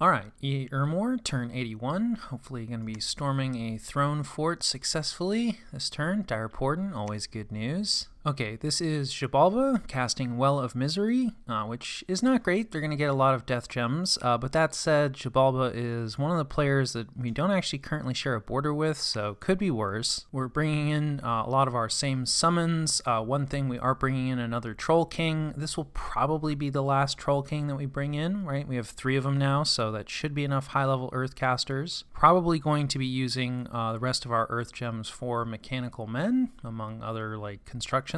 Alright, EA Ermor, turn 81. Hopefully going to be storming a throne fort successfully this turn. Dire Portent, always good news. Okay, this is Xibalba casting Well of Misery, which is not great. They're going to get a lot of death gems, but that said, Xibalba is one of the players that we don't actually currently share a border with, so could be worse. We're bringing in a lot of our same summons. One thing, we are bringing in another Troll King. This will probably be the last Troll King that we bring in, right? We have 3 of them now, so that should be enough high-level Earth casters. Probably going to be using the rest of our Earth gems for Mechanical Men, among other like construction.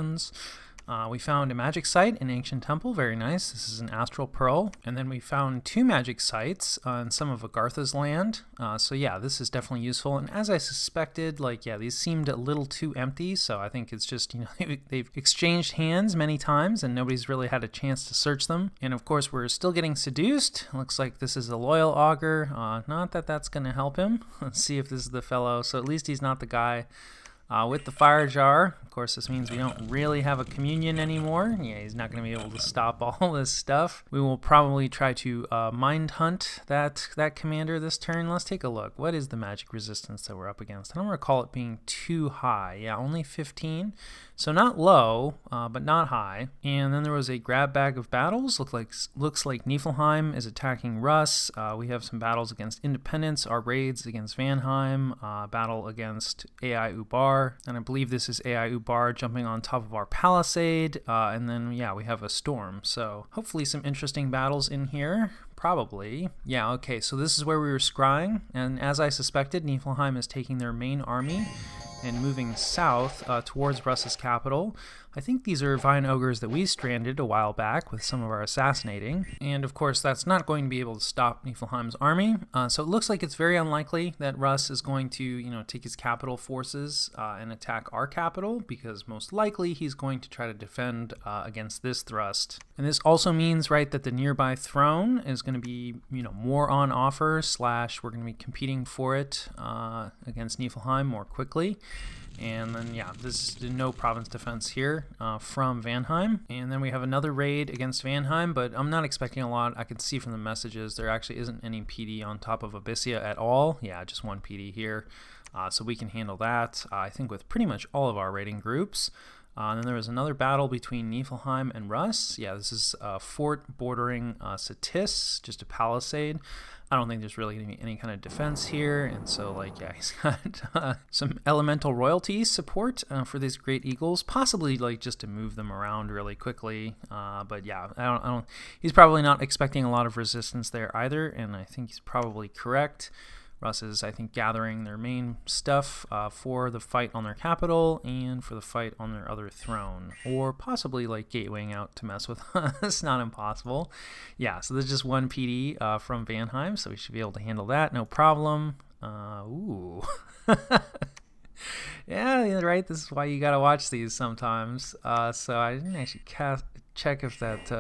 We found a magic site in Ancient Temple, very nice. This is an Astral Pearl. And then we found 2 magic sites in some of Agartha's land. So yeah, this is definitely useful. And as I suspected, like, yeah, these seemed a little too empty. So I think it's just, you know, they've exchanged hands many times and nobody's really had a chance to search them. And of course, we're still getting seduced. Looks like this is a loyal augur. Not that that's going to help him. Let's see if this is the fellow. So at least he's not the guy with the fire jar. Of course, this means we don't really have a communion anymore. Yeah, he's not going to be able to stop all this stuff. We will probably try to mind hunt that commander this turn. Let's take a look. What is the magic resistance that we're up against? I don't recall it being too high. Yeah, only 15. So not low, but not high. And then there was a grab bag of battles. Looks like Niflheim is attacking Russ. We have some battles against Independence, our raids against Vanheim, battle against AI Ubar. And I believe this is AI Ubar jumping on top of our palisade. And then, yeah, we have a storm. So hopefully some interesting battles in here. Probably. Yeah, okay, so this is where we were scrying. And as I suspected, Niflheim is taking their main army and moving south towards Russ's capital. I think these are Vine Ogres that we stranded a while back with some of our assassinating. And of course, that's not going to be able to stop Niflheim's army. So it looks like it's very unlikely that Russ is going to, you know, take his capital forces and attack our capital, because most likely he's going to try to defend against this thrust. And this also means, right, that the nearby throne is going to be, you know, more on offer, / we're going to be competing for it against Niflheim more quickly. And then, yeah, this is no province defense here from Vanheim. And then we have another raid against Vanheim, but I'm not expecting a lot. I can see from the messages there actually isn't any PD on top of Abyssia at all. Yeah, just 1 PD here. So we can handle that, I think, with pretty much all of our raiding groups. And then there was another battle between Niflheim and Russ. Yeah, this is a fort bordering Satis, just a palisade. I don't think there's really going to be any kind of defense here. And so, like, yeah, he's got some elemental royalty support for these great eagles, possibly like just to move them around really quickly. But yeah, I don't. He's probably not expecting a lot of resistance there either, and I think he's probably correct. Russ is, I think, gathering their main stuff for the fight on their capital and for the fight on their other throne, or possibly like gatewaying out to mess with us. Not impossible. Yeah, so there's just 1 PD from Vanheim, so we should be able to handle that, no problem. Ooh. Yeah, right. This is why you gotta watch these sometimes. So I didn't actually check if that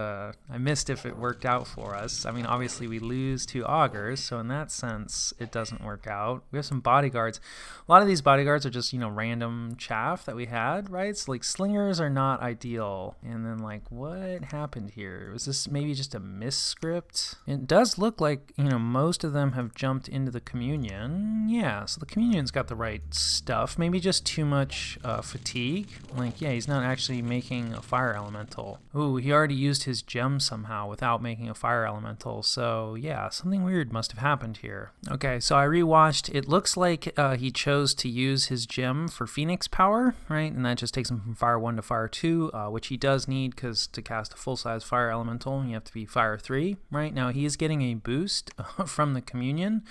I missed if it worked out for us. I mean, obviously we lose 2 augurs, so in that sense it doesn't work out. We have some bodyguards. A lot of these bodyguards are just, you know, random chaff that we had, right? So like slingers are not ideal. And then like, what happened here? Was this maybe just a misscript? It does look like, you know, most of them have jumped into the communion. Yeah, so the communion's got the right stuff. Maybe just too much fatigue. Like, yeah, he's not actually making a fire elemental. Ooh, he already used his gem somehow without making a fire elemental. So yeah, something weird must have happened here. Okay, so I rewatched. It looks like he chose to use his gem for Phoenix power, right? And that just takes him from Fire 1 to Fire 2, which he does need, because to cast a full-size fire elemental, you have to be Fire 3, right? Now he is getting a boost from the communion.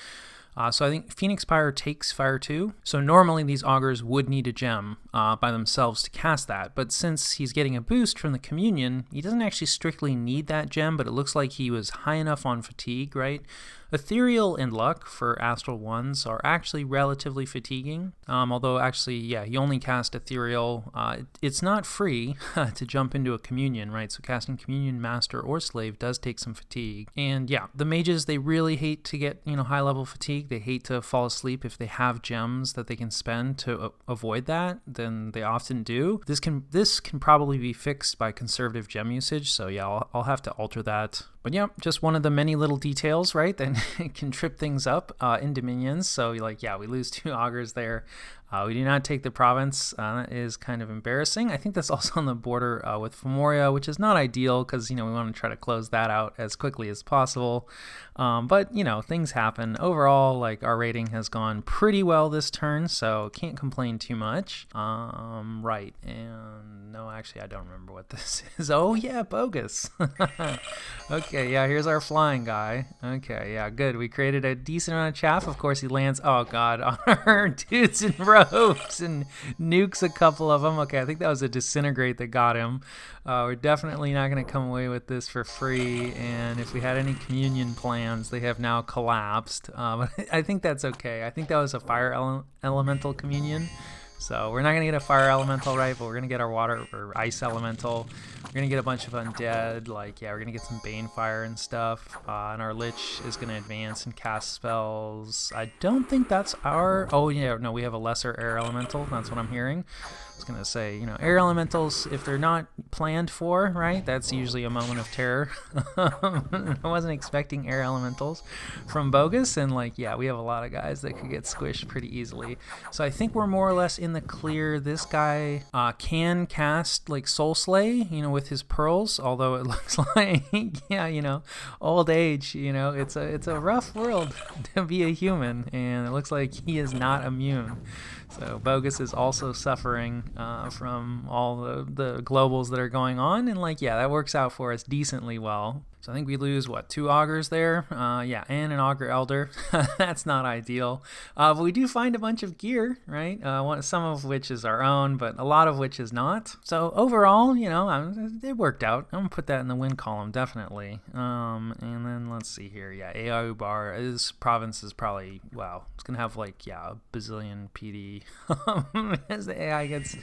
So I think Phoenix Pyre takes Fire 2. So normally these augurs would need a gem by themselves to cast that. But since he's getting a boost from the communion, he doesn't actually strictly need that gem, but it looks like he was high enough on fatigue, right? Ethereal and Luck for Astral ones are actually relatively fatiguing. Although actually, yeah, he only cast Ethereal. It's not free to jump into a communion, right? So casting Communion Master or Slave does take some fatigue. And yeah, the mages, they really hate to get, you know, high level fatigue. fatigue. They hate to fall asleep. If they have gems that they can spend to avoid that, then they often do. This can probably be fixed by conservative gem usage, so yeah, I'll have to alter that. But yeah, just one of the many little details, right, that can trip things up in Dominions. So like, yeah, we lose 2 augurs there. We do not take the province. That is kind of embarrassing. I think that's also on the border with Femoria, which is not ideal because, we want to try to close that out as quickly as possible. But, things happen. Overall, like, our rating has gone pretty well this turn, so can't complain too much. Right, and no, actually, I don't remember what this is. Oh, yeah, bogus. Okay, yeah, here's our flying guy. Okay, yeah, good. We created a decent amount of chaff. Of course, he lands, oh, God, on our dudes in ropes and nukes a couple of them. Okay, I think that was a disintegrate that got him. We're definitely not going to come away with this for free, and if we had any communion plans, they have now collapsed. But I think that's okay. I think that was a fire elemental communion. So we're not going to get a fire elemental, right, but we're going to get our water or ice elemental. We're going to get a bunch of undead, like, yeah, we're going to get some bane fire and stuff, and our lich is going to advance and cast spells. I don't think that's our, oh yeah, no, we have a lesser air elemental, that's what I'm hearing. I was going to say, air elementals, if they're not planned for, right, that's usually a moment of terror. I wasn't expecting air elementals from Bogus, and like, yeah, we have a lot of guys that could get squished pretty easily. So I think we're more or less in the clear. This guy can cast like Soul Slay, with his pearls, although it looks like, yeah, old age, it's a rough world to be a human, and it looks like he is not immune. So Bogus is also suffering from all the globals that are going on, and like, yeah, that works out for us decently well. So I think we lose, what, 2 augurs there? Yeah, and an augur elder. That's not ideal. But we do find a bunch of gear, right? Some of which is our own, but a lot of which is not. So overall, it worked out. I'm going to put that in the win column, definitely. And then let's see here. Yeah, AI Ubar, this province is probably, wow, it's going to have like, yeah, a bazillion PD as the AI gets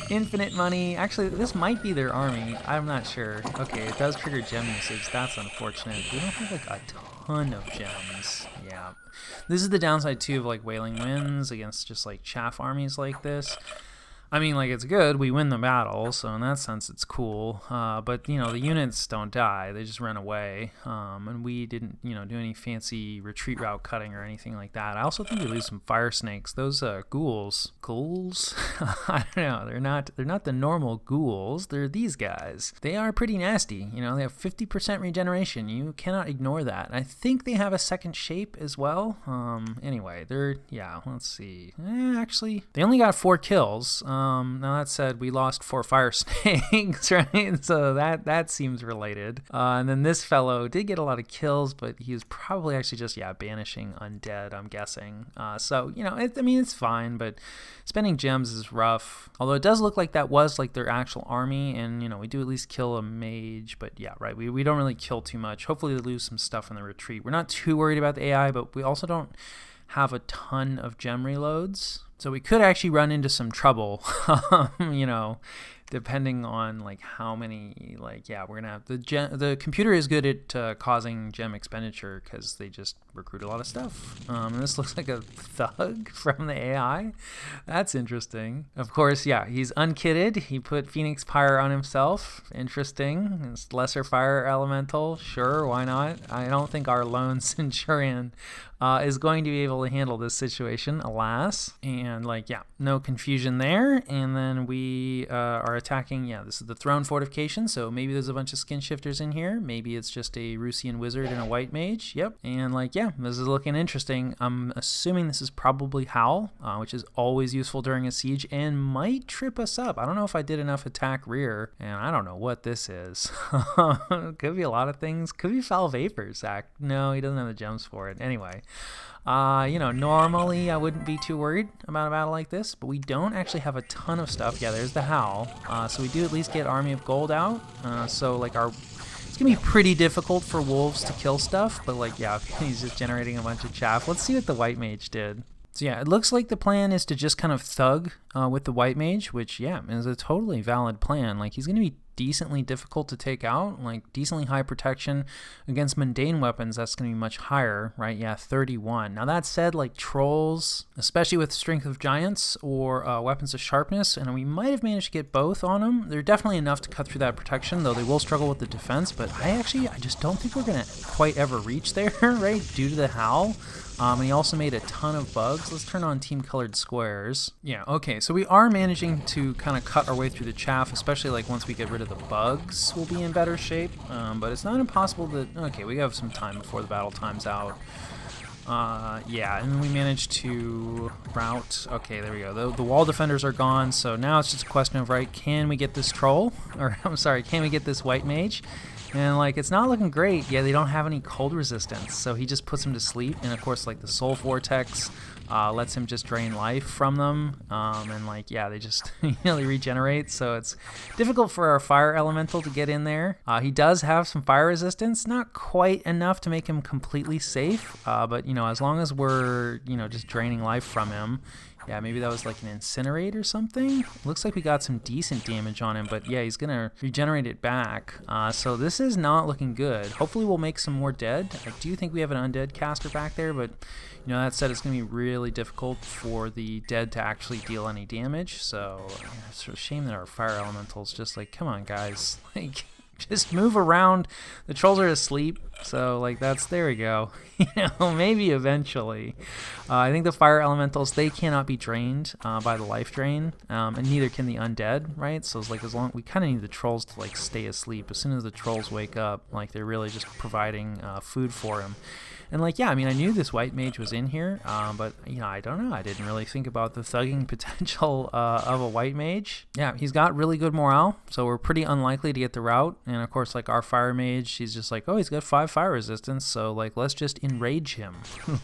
infinite money. Actually, this might be their army. I'm not sure. Okay, it does trigger gem usage. That's unfortunate. We don't have like a ton of gems. Yeah. This is the downside too of like Wailing Winds against just like chaff armies like this. I mean, like, it's good. We win the battle, so in that sense, it's cool. But, the units don't die. They just run away. And we didn't, do any fancy retreat route cutting or anything like that. I also think we lose some fire snakes. Those ghouls? I don't know. They're not the normal ghouls. They're these guys. They are pretty nasty. They have 50% regeneration. You cannot ignore that. I think they have a second shape as well. Anyway, yeah, let's see. Actually, they only got 4 kills. Now that said, we lost 4 fire snakes, right? So that seems related. And then this fellow did get a lot of kills, but he was probably actually just, yeah, banishing undead, I'm guessing. So, it's fine, but spending gems is rough. Although it does look like that was like their actual army, and, we do at least kill a mage, but yeah, right, we don't really kill too much. Hopefully they lose some stuff in the retreat. We're not too worried about the AI, but we also don't have a ton of gem reloads. So we could actually run into some trouble, depending on like how many, like, yeah, we're gonna have the computer is good at causing gem expenditure because they just recruit a lot of stuff. And this looks like a thug from the AI. That's interesting. Of course, yeah, he's unkitted. He put Phoenix Pyre on himself. Interesting. It's lesser fire elemental. Sure, why not? I don't think our lone Centurion is going to be able to handle this situation, alas. And like, yeah, no confusion there. And then we are attacking, yeah, this is the throne fortification, so maybe there's a bunch of skin shifters in here. Maybe it's just a Rusian wizard and a white mage. Yep. And like, yeah, this is looking interesting. I'm assuming this is probably Howl, which is always useful during a siege and might trip us up. I don't know if I did enough attack rear, and I don't know what this is. Could be a lot of things. Could be Foul Vapor, Zach. No, he doesn't have the gems for it. Anyway. Normally I wouldn't be too worried about a battle like this, but we don't actually have a ton of stuff. Yeah, there's the Howl. So we do at least get Army of Gold out. So like it's gonna be pretty difficult for wolves to kill stuff, but like, yeah, he's just generating a bunch of chaff. Let's see what the white mage did. So yeah, it looks like the plan is to just kind of thug with the white mage, which, yeah, is a totally valid plan. Like, he's going to be decently difficult to take out, like decently high protection. Against mundane weapons, that's going to be much higher, right? Yeah, 31. Now that said, like trolls, especially with strength of giants or weapons of sharpness, and we might have managed to get both on them. They're definitely enough to cut through that protection, though they will struggle with the defense, but I just don't think we're going to quite ever reach there, right? Due to the howl. And he also made a ton of bugs. Let's turn on team colored squares. Yeah, okay, so we are managing to kind of cut our way through the chaff, especially like once we get rid of the bugs, we'll be in better shape. But it's not impossible that, okay, we have some time before the battle time's out. Yeah, and then we managed to route, okay, there we go. The wall defenders are gone, so now it's just a question of, right, can we get this troll? Or, I'm sorry, can we get this white mage? And like it's not looking great. Yeah, they don't have any cold resistance, so he just puts him to sleep. And of course, like the soul vortex lets him just drain life from them. And like yeah, they just they regenerate. So it's difficult for our fire elemental to get in there. He does have some fire resistance, not quite enough to make him completely safe. But as long as we're just draining life from him. Yeah, maybe that was like an incinerate or something. Looks like we got some decent damage on him, but yeah, he's gonna regenerate it back. So this is not looking good. Hopefully we'll make some more dead. I do think we have an undead caster back there, but that said, it's gonna be really difficult for the dead to actually deal any damage. So yeah, it's a shame that our fire elemental's just like, come on guys, like just move around. The trolls are asleep, so like there we go. Maybe eventually. I think the fire elementals, they cannot be drained by the life drain, and neither can the undead, right? So it's like we kind of need the trolls to like stay asleep. As soon as the trolls wake up, like they're really just providing food for him. And like, yeah, I mean, I knew this white mage was in here, but I don't know. I didn't really think about the thugging potential of a white mage. Yeah, he's got really good morale, so we're pretty unlikely to get the rout. And of course, like our fire mage, she's just like, oh, he's got 5 fire resistance, so like let's just enrage him.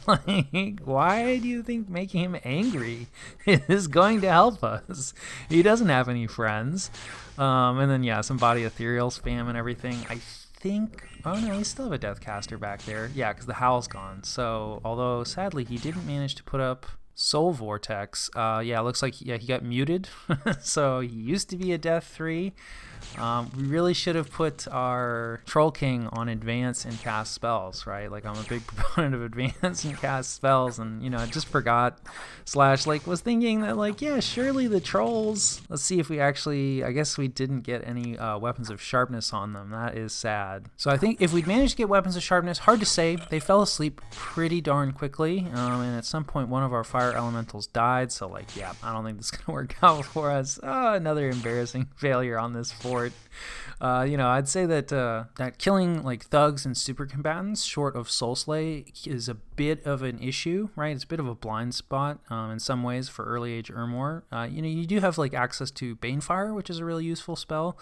Like, why do you think making him angry is going to help us? He doesn't have any friends. And then yeah, some body ethereal spam and everything. I think, oh no, we still have a deathcaster back there. Yeah, because the howl's gone. So although sadly he didn't manage to put up soul vortex, yeah, it looks like he got muted. So he used to be a death 3. We really should have put our Troll King on advance and cast spells, right? Like I'm a big proponent of advance and cast spells, and I just forgot / like was thinking that like, yeah, surely the trolls, let's see if we actually, I guess we didn't get any weapons of sharpness on them. That is sad. So I think if we'd managed to get weapons of sharpness, hard to say. They fell asleep pretty darn quickly, and at some point one of our fire elementals died, so like, yeah, I don't think this is gonna work out for us. Oh, another embarrassing failure on this fort. I'd say that killing like thugs and super combatants short of soul slay is a bit of an issue, right? It's a bit of a blind spot in some ways for early age Ermor. You do have like access to Banefire, which is a really useful spell.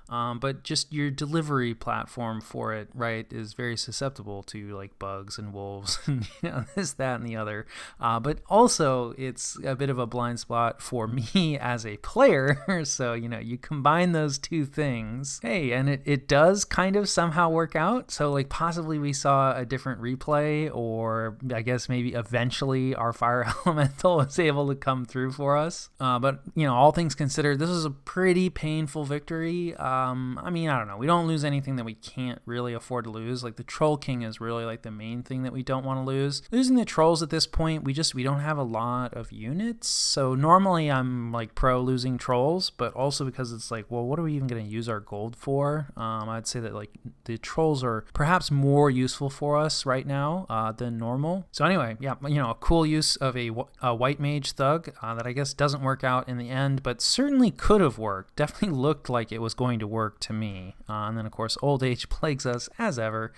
But just your delivery platform for it, right, is very susceptible to like bugs and wolves and this, that, and the other. But also it's a bit of a blind spot for me as a player. So, you combine those two things. Hey, and it does kind of somehow work out. So like possibly we saw a different replay, or I guess maybe eventually our fire elemental was able to come through for us. But all things considered, this was a pretty painful victory. I mean, I don't know. We don't lose anything that we can't really afford to lose. Like the Troll King is really like the main thing that we don't want to lose. Losing the trolls at this point, we don't have a lot of units. So normally I'm like pro losing trolls, but also because it's like, well, what are we even going to use our gold for? I'd say that like the trolls are perhaps more useful for us right now than normal. So anyway, yeah, a cool use of a white mage thug that I guess doesn't work out in the end, but certainly could have worked. Definitely looked like it was going to work to me. And then of course old age plagues us as ever.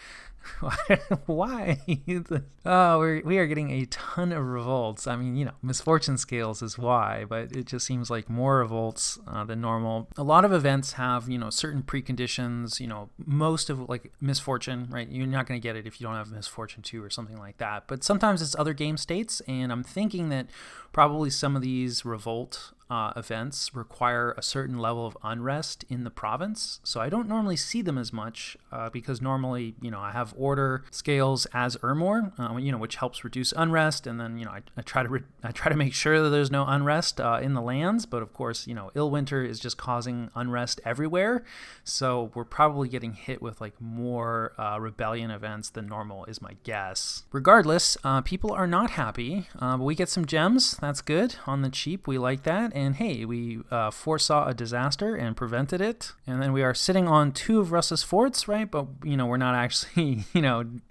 Why? We are getting a ton of revolts. I mean, misfortune scales is why, but it just seems like more revolts than normal. A lot of events have, certain preconditions, most of like misfortune, right? You're not going to get it if you don't have misfortune 2 or something like that. But sometimes it's other game states, and I'm thinking that probably some of these revolt events require a certain level of unrest in the province. So I don't normally see them as much because normally, I have order scales as Ermor, which helps reduce unrest. And then, I try to make sure that there's no unrest in the lands. But of course, ill winter is just causing unrest everywhere. So we're probably getting hit with like more rebellion events than normal is my guess. Regardless, people are not happy, but we get some gems. That's good on the cheap. We like that. And hey, we foresaw a disaster and prevented it. And then we are sitting on 2 of Russ's forts, right? But, we're not actually,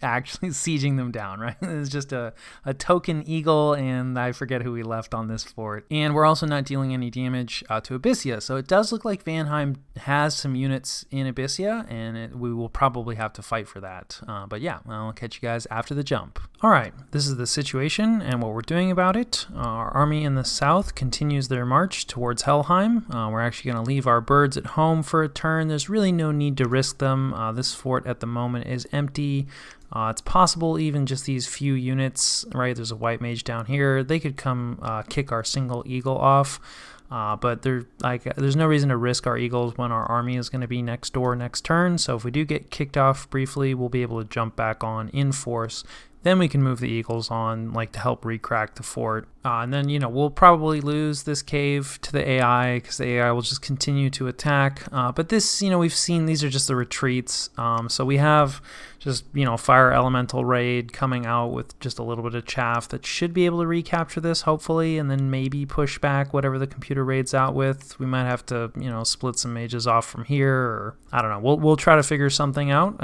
actually sieging them down, right? It's just a token eagle, and I forget who we left on this fort. And we're also not dealing any damage to Abyssia. So it does look like Vanheim has some units in Abyssia, and we will probably have to fight for that. But yeah, I'll catch you guys after the jump. All right, this is the situation and what we're doing about it. Our army in the south continues their march towards Helheim. We're actually going to leave our birds at home for a turn. There's really no need to risk them. This fort at the moment is empty. It's possible even just these few units, right? There's a white mage down here. They could come kick our single eagle off. But there's no reason to risk our eagles when our army is going to be next door next turn. So if we do get kicked off briefly, we'll be able to jump back on in force. Then we can move the eagles on, to help recrack the fort. And then, we'll probably lose this cave to the AI because the AI will just continue to attack. But this, we've seen these are just the retreats. So we have just, fire elemental raid coming out with just a little bit of chaff that should be able to recapture this, hopefully, and then maybe push back whatever the computer raid's out with. We might have to, split some mages off from here, or I don't know. We'll try to figure something out,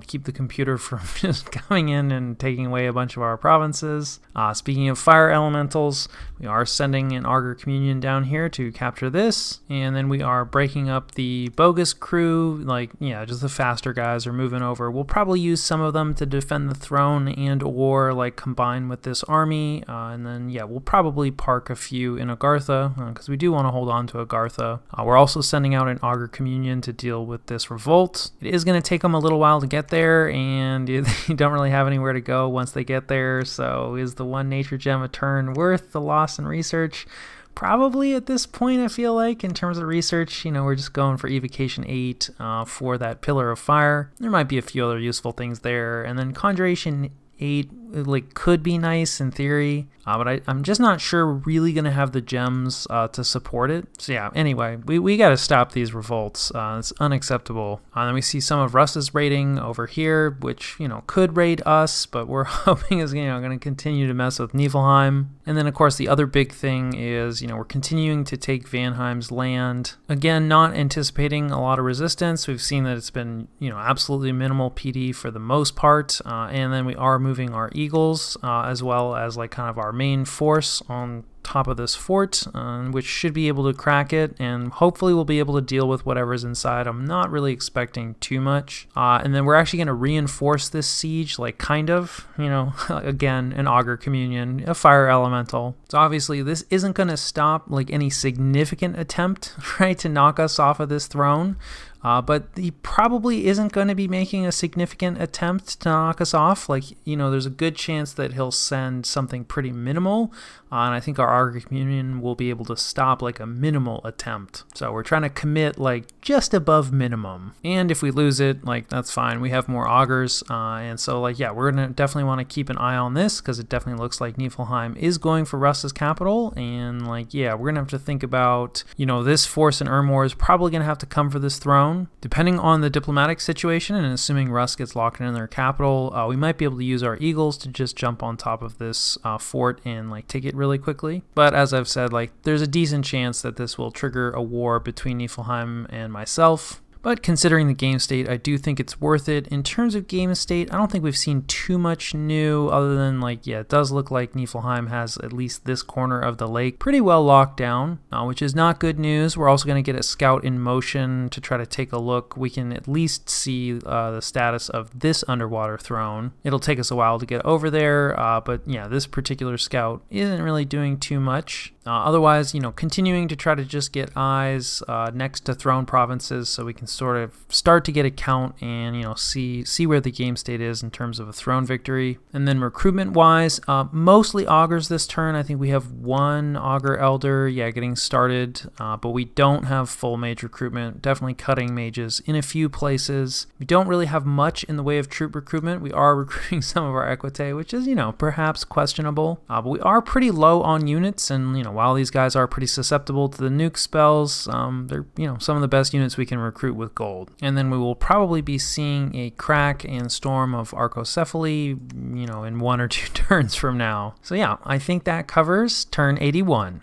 keep the computer from just coming in and taking away a bunch of our provinces. Speaking of fire elementals, we are sending an Augur Communion down here to capture this, and then we are breaking up the bogus crew, just the faster guys are moving over. We'll probably use some of them to defend the throne and or combine with this army, and then we'll probably park a few in Agartha because we do want to hold on to Agartha. We're also sending out an Augur Communion to deal with this revolt. It is going to take them a little while to get there, and they don't really have anywhere to go once they get there. So is the 1 nature gem a turn worth the loss in research? Probably at this point, I feel like, in terms of research, we're just going for Evocation 8 for that Pillar of Fire. There might be a few other useful things there. And then Conjuration 8 could be nice in theory, but I'm just not sure we're really going to have the gems to support it. So yeah, anyway, we got to stop these revolts. It's unacceptable. Then we see some of Russ's raiding over here, which, could raid us, but we're hoping is, going to continue to mess with Niflheim. And then, of course, the other big thing is, we're continuing to take Vanheim's land. Again, not anticipating a lot of resistance. We've seen that it's been, absolutely minimal PD for the most part. And then we are moving our eagles as well as kind of our main force on top of this fort, which should be able to crack it, and hopefully we'll be able to deal with whatever's inside. I'm not really expecting too much. And then we're actually going to reinforce this siege, kind of, again, an Augur Communion, a fire elemental. So obviously this isn't going to stop any significant attempt, right, to knock us off of this throne. But he probably isn't going to be making a significant attempt to knock us off. There's a good chance that he'll send something pretty minimal. And I think our Augur Communion will be able to stop a minimal attempt. So we're trying to commit just above minimum. And if we lose it, that's fine. We have more augurs. And so we're going to definitely want to keep an eye on this because it definitely looks like Niflheim is going for Russ's capital. And we're going to have to think about, this force in Ermor is probably going to have to come for this throne. Depending on the diplomatic situation and assuming Russ gets locked in their capital, we might be able to use our eagles to just jump on top of this fort and take it really quickly. But as I've said, there's a decent chance that this will trigger a war between Niflheim and myself. But considering the game state, I do think it's worth it. In terms of game state, I don't think we've seen too much new other than it does look like Niflheim has at least this corner of the lake pretty well locked down, which is not good news. We're also going to get a scout in motion to try to take a look. We can at least see the status of this underwater throne. It'll take us a while to get over there, but yeah, this particular scout isn't really doing too much. Otherwise, continuing to try to just get eyes next to throne provinces so we can can sort of start to get a count and, you know, see where the game state is in terms of a throne victory. And then recruitment wise, mostly augurs this turn. I think we have one augur elder, getting started, but we don't have full mage recruitment. Definitely cutting mages in a few places. We don't really have much in the way of troop recruitment. We are recruiting some of our equite, which is, you know, perhaps questionable, but we are pretty low on units, and, you know, while these guys are pretty susceptible to the nuke spells, they're, you know, some of the best units we can recruit with gold. And then we will probably be seeing a crack and storm of archocephaly, you know, in 1 or 2 turns from now. So yeah, I think that covers turn 81.